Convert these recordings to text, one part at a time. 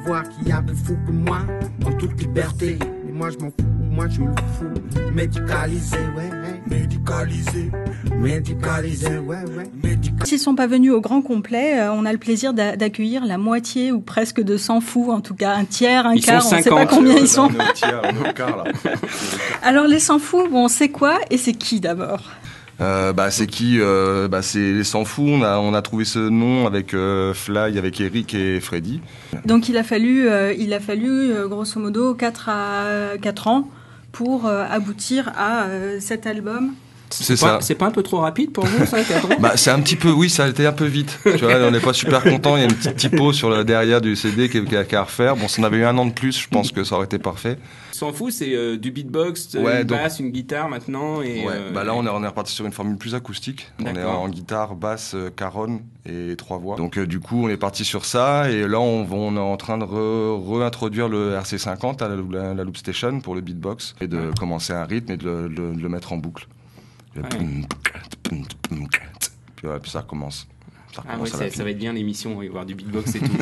voir qu'il y a plus fou que moi, en toute liberté. Mais moi je m'en fous, moi je le fous. Médicalisé, ouais, médicalisé, médicalisé, ouais, médicalisé. S'ils sont pas venus au grand complet, on a le plaisir d'accueillir la moitié ou presque de 100 fous, en tout cas un tiers, un quart, on ne sait pas combien ils sont. On est au tiers, on est au quart, là. Alors les 100 fous, bon, c'est quoi et c'est qui d'abord? C'est qui c'est les 100 fous. On a trouvé ce nom avec Fly, avec Eric et Freddy. Donc il a fallu grosso modo 4 ans pour aboutir à cet album. C'est ça. C'est pas un peu trop rapide pour vous, ça, 4 ans? C'est un petit peu, oui, ça a été un peu vite. Tu vois, on n'est pas super content. Il y a une petite typo sur le derrière du CD qu'il y a qu'à refaire. Bon, si on avait eu 1 an de plus, je pense que ça aurait été parfait. S'en fout, c'est du beatbox, une basse, une guitare maintenant. Et là, on est reparti sur une formule plus acoustique. On est en guitare, basse, caronne et 3 voix. Donc, du coup, on est parti sur ça. Et là, on est en train de réintroduire le RC50 à la Loop Station pour le beatbox et de commencer un rythme et de le mettre en boucle. Puis ça recommence. Ça va être bien l'émission, il va y avoir du beatbox et tout.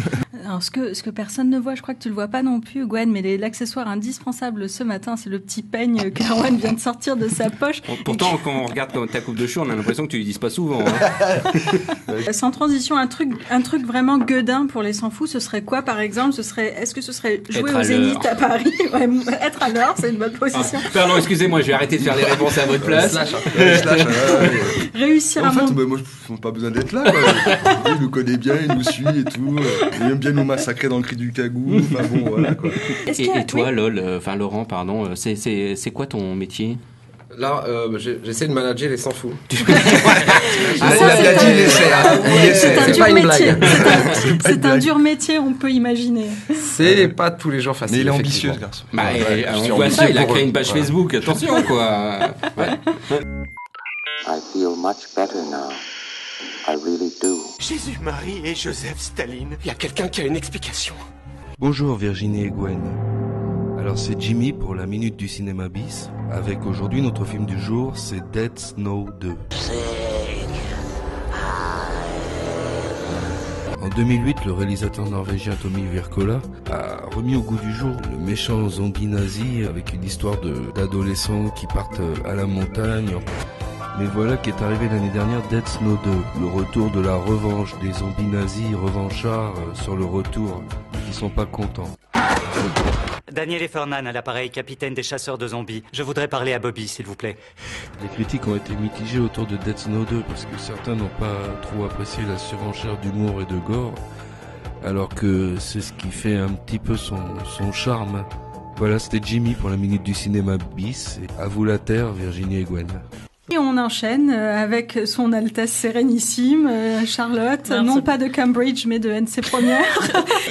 Alors, ce que personne ne voit, je crois que tu le vois pas non plus, Gwen, mais l'accessoire indispensable ce matin, c'est le petit peigne qu'Erwan vient de sortir de sa poche. Pourtant, quand on regarde ta coupe de cheveux, on a l'impression que tu l'utilises pas souvent. Hein. Sans transition, un truc vraiment gueudin pour les 100 fous, ce serait quoi, par exemple? Est-ce que ce serait jouer au Zénith à Paris? Ouais, être à l'heure, c'est une bonne position. Pardon, excusez-moi, je vais arrêter de faire les réponses à votre place. Réussir à monter. Moi, je pas besoin d'être là, quoi. Il nous connaît bien, il nous suit et tout. Il aime bien nous massacrer dans le cri du cagou. Enfin bon, voilà, quoi. Et toi, Laurent, pardon, c'est quoi ton métier? Là, j'essaie de manager les 100 fous. C'est pas une blague. C'est un dur métier, on peut imaginer. C'est pas tous les jours facile. Mais il est ambitieux, ce garçon. On voit ça, il a créé une page Facebook. Attention, quoi. Ouais. I feel much better now. I really do. Jésus, Marie et Joseph Staline. Il y a quelqu'un qui a une explication. Bonjour Virginie et Gwen. Alors c'est Jimmy pour la Minute du Cinéma Bis. Avec aujourd'hui notre film du jour, c'est Dead Snow 2. En 2008, le réalisateur norvégien Tommy Wirkola a remis au goût du jour le méchant zombie nazi avec une histoire d'adolescents qui partent à la montagne. Mais voilà qu'est arrivé l'année dernière Dead Snow 2, le retour de la revanche des zombies nazis revanchards sur le retour, qui sont pas contents. Daniel Effernan à l'appareil, capitaine des chasseurs de zombies. Je voudrais parler à Bobby, s'il vous plaît. Les critiques ont été mitigées autour de Dead Snow 2 parce que certains n'ont pas trop apprécié la surenchère d'humour et de gore, alors que c'est ce qui fait un petit peu son charme. Voilà, c'était Jimmy pour la Minute du Cinéma Bis. Et à vous la terre, Virginie et Gwen. Et on enchaîne avec son Altesse Sérénissime, Charlotte, merci. Non pas de Cambridge, mais de NC Première.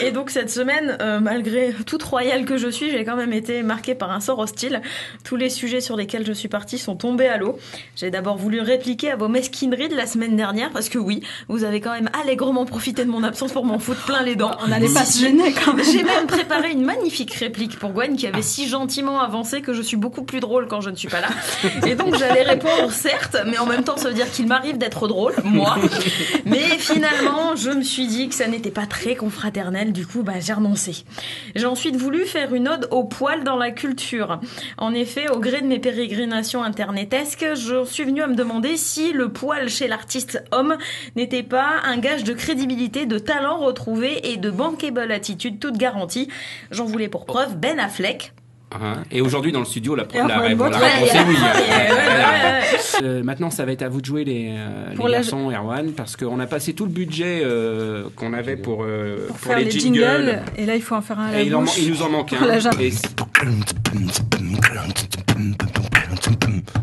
Et donc cette semaine, malgré toute royale que je suis, j'ai quand même été marquée par un sort hostile. Tous les sujets sur lesquels je suis partie sont tombés à l'eau. J'ai d'abord voulu répliquer à vos mesquineries de la semaine dernière, parce que oui, vous avez quand même allègrement profité de mon absence pour m'en foutre plein les dents. On n'allait pas se gêner quand même. J'ai même préparé une magnifique réplique pour Gwen, qui avait si gentiment avancé que je suis beaucoup plus drôle quand je ne suis pas là. Et donc j'allais répondre certes, mais en même temps ça veut dire qu'il m'arrive d'être drôle, moi. Mais finalement, je me suis dit que ça n'était pas très confraternel, du coup j'ai renoncé. J'ai ensuite voulu faire une ode au poil dans la culture. En effet, au gré de mes pérégrinations internetesques, je suis venue à me demander si le poil chez l'artiste homme n'était pas un gage de crédibilité, de talent retrouvé et de bankable attitude toute garantie. J'en voulais pour preuve Ben Affleck. Et aujourd'hui dans le studio la réponse est oui. Maintenant ça va être à vous de jouer les garçons, Erwan, parce qu'on a passé tout le budget qu'on avait pour faire les jingles. Et là il faut en faire un à la bouche. Il nous en manque un.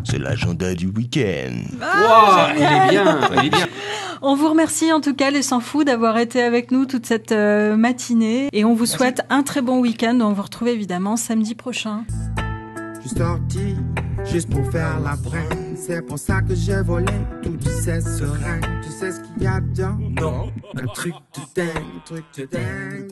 C'est l'agenda du week-end. Il est bien. On vous remercie en tout cas les 100 fous d'avoir été avec nous toute cette matinée et on vous souhaite un très bon week-end. On vous retrouve évidemment samedi prochain. Je suis sorti juste pour faire la braine. C'est pour ça que j'ai volé tout, tu sais, serein. Tu sais ce qu'il y a dedans? Non. Un truc de dingue,